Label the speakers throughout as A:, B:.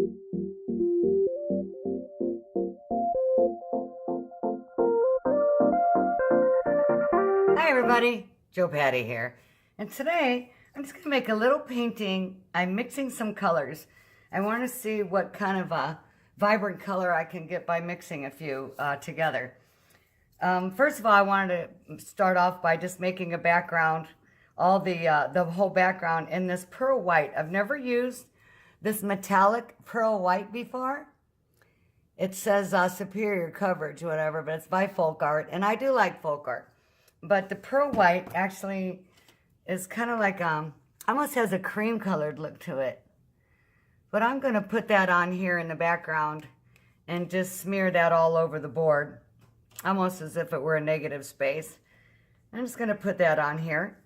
A: Hi everybody, JoPaddy here. And today I'm just going to make a little painting. I'm mixing some colors. I want to see what kind of a vibrant color I can get by mixing a few together. First of all, I wanted to start off by just making a background, all the whole background in this pearl white. I've never used this metallic pearl white before. It says superior coverage, whatever, but it's by Folk Art, and I do like Folk Art. But the pearl white actually is kind of like, almost has a cream colored look to it. But I'm going to put that on here in the background and just smear that all over the board, almost as if it were a negative space. I'm just going to put that on here.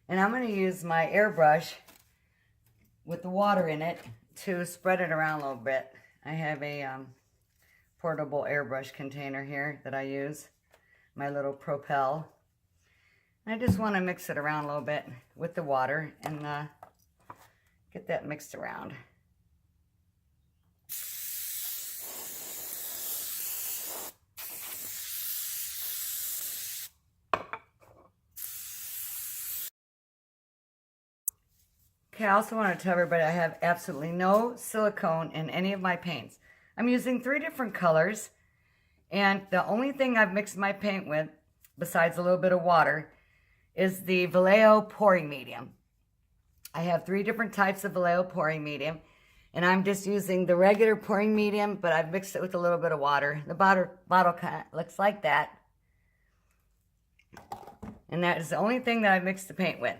A: And I'm going to use my airbrush with the water in it to spread it around a little bit. I have a portable airbrush container here that I use, my little Propel. I just want to mix it around a little bit with the water and get that mixed around. Okay, I also want to tell everybody I have absolutely no silicone in any of my paints. I'm using 3 different colors, and the only thing I've mixed my paint with, besides a little bit of water, is the Vallejo pouring medium. I have 3 different types of Vallejo pouring medium, and I'm just using the regular pouring medium, but I've mixed it with a little bit of water. The bottle kind of looks like that. And that is the only thing that I mixed the paint with.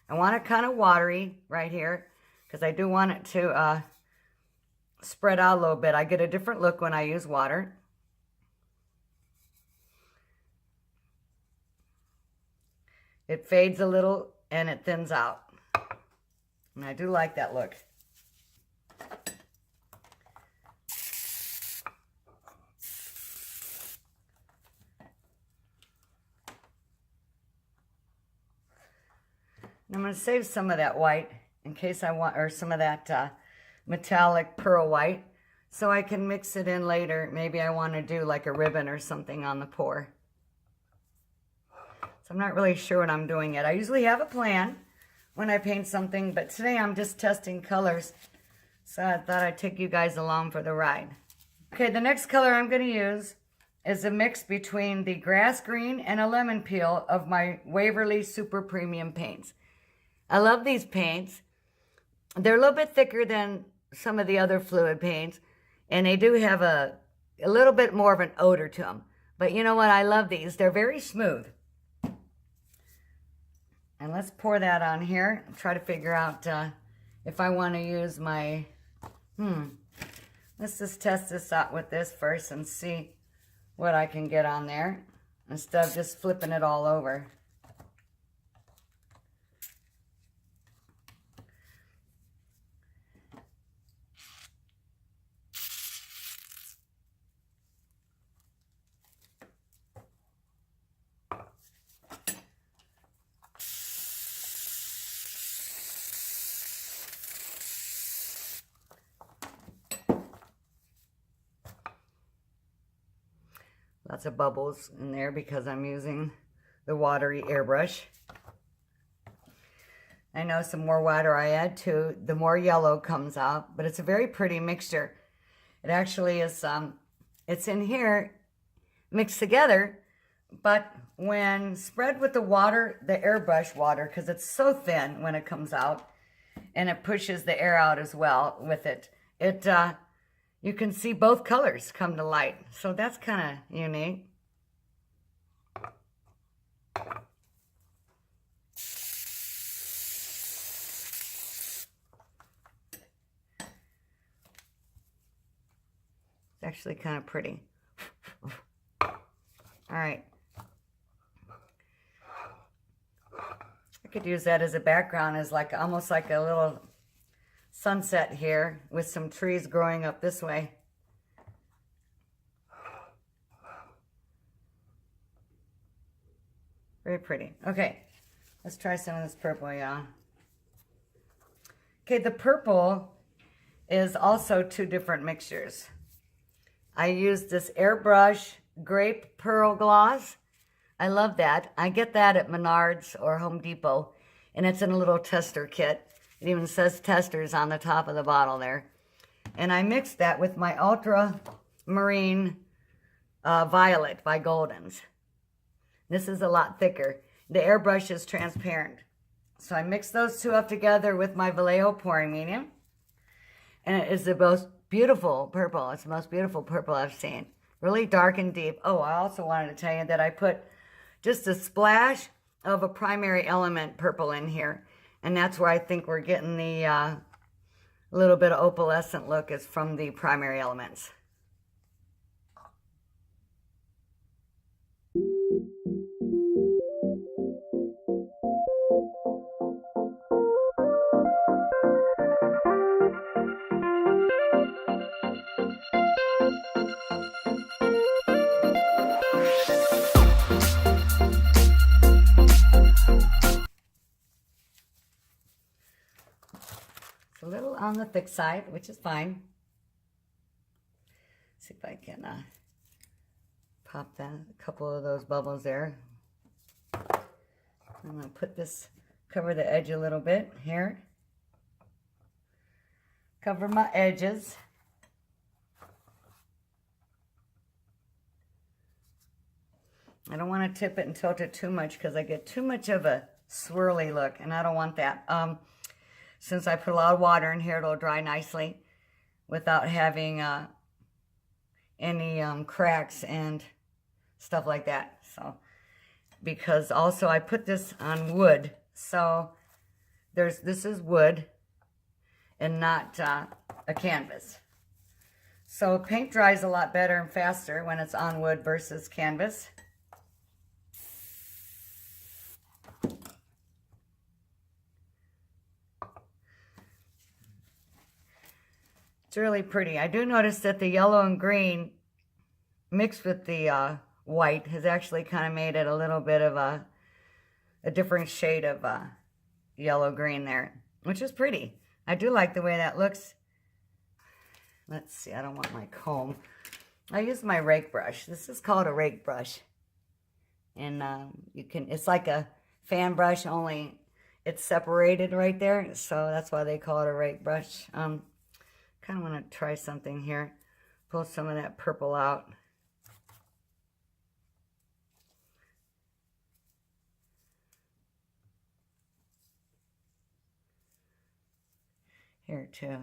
A: I want it kind of watery right here because I do want it to spread out a little bit. I get a different look when I use water. It fades a little and it thins out. And I do like that look. And I'm going to save some of that white in case I want, or some of that metallic pearl white, so I can mix it in later. Maybe I want to do like a ribbon or something on the pour. So I'm not really sure what I'm doing yet. I usually have a plan when I paint something, but today I'm just testing colors. So I thought I'd take you guys along for the ride. Okay, the next color I'm going to use is a mix between the grass green and a lemon peel of my Waverly Super Premium paints. I love these paints. They're a little bit thicker than some of the other fluid paints, and they do have a little bit more of an odor to them. But you know what? I love these. They're very smooth. And let's pour that on here and try to figure out if I want to use my, let's just test this out with this first and see what I can get on there instead of just flipping it all over. Lots of bubbles in there because I'm using the watery airbrush. I know some more water I add to, the more yellow comes out, but it's a very pretty mixture. It actually is, it's in here mixed together, but when spread with the water, the airbrush water, because it's so thin when it comes out, and it pushes the air out as well with it, you can see both colors come to light. So that's kind of unique. It's actually kind of pretty. All right. I could use that as a background, as like almost like a little sunset here with some trees growing up this way. Very pretty. Okay, let's try some of this purple, y'all. Okay, the purple is also two different mixtures. I used this airbrush grape pearl gloss. I love that. I get that at Menards or Home Depot, and it's in a little tester kit. It even says testers on the top of the bottle there. And I mixed that with my Ultramarine Violet by Goldens. This is a lot thicker. The airbrush is transparent. So I mixed those two up together with my Vallejo pouring medium. And it is the most beautiful purple. It's the most beautiful purple I've seen. Really dark and deep. Oh, I also wanted to tell you that I put just a splash of a primary element purple in here. And that's where I think we're getting the little bit of opalescent look is from the primary elements. A little on the thick side, which is fine. See if I can pop that, a couple of those bubbles there. I'm going to put this, cover the edge a little bit here. Cover my edges. I don't want to tip it and tilt it too much because I get too much of a swirly look, and I don't want that. Since I put a lot of water in here, it'll dry nicely without having any cracks and stuff like that. So, because also I put this on wood, so this is wood and not a canvas. So paint dries a lot better and faster when it's on wood versus canvas. It's really pretty. I do notice that the yellow and green mixed with the white has actually kind of made it a little bit of a different shade of yellow-green there, which is pretty. I do like the way that looks. Let's see, I don't want my comb. I use my rake brush. This is called a rake brush. And it's like a fan brush, only it's separated right there. So that's why they call it a rake brush. Kind of want to try something here. Pull some of that purple out. Here too.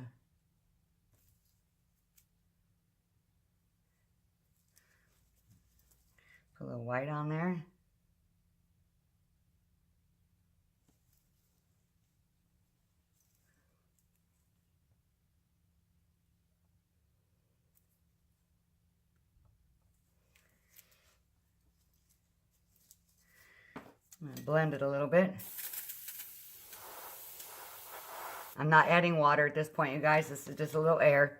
A: Put a little white on there. I'm going to blend it a little bit. I'm not adding water at this point, you guys. This is just a little air.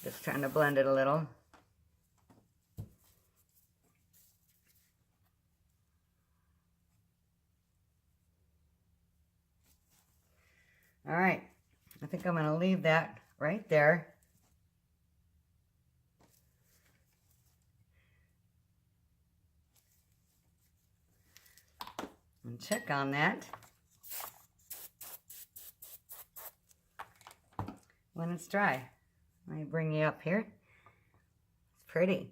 A: Just trying to blend it a little. All right. I think I'm going to leave that right there. And check on that when it's dry. Let me bring you up here. It's pretty.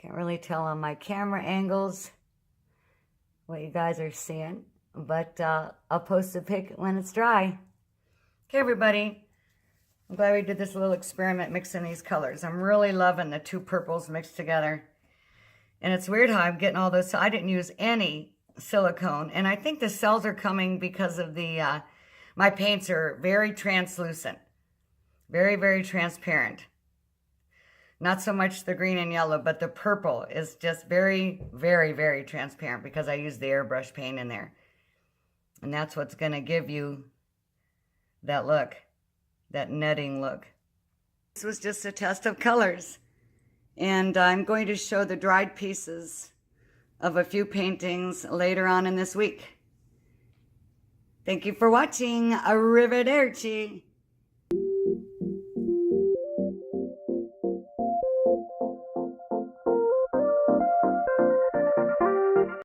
A: Can't really tell on my camera angles what you guys are seeing, but I'll post a pic when it's dry. Okay, everybody. I'm glad we did this little experiment mixing these colors. I'm really loving the two purples mixed together. And it's weird how I'm getting all those. So I didn't use any silicone. And I think the cells are coming because of the, my paints are very translucent. Very, very transparent. Not so much the green and yellow, but the purple is just very, very, very transparent because I used the airbrush paint in there. And that's what's going to give you that look. That netting look. This was just a test of colors. And I'm going to show the dried pieces of a few paintings later on in this week. Thank you for watching. Arrivederci.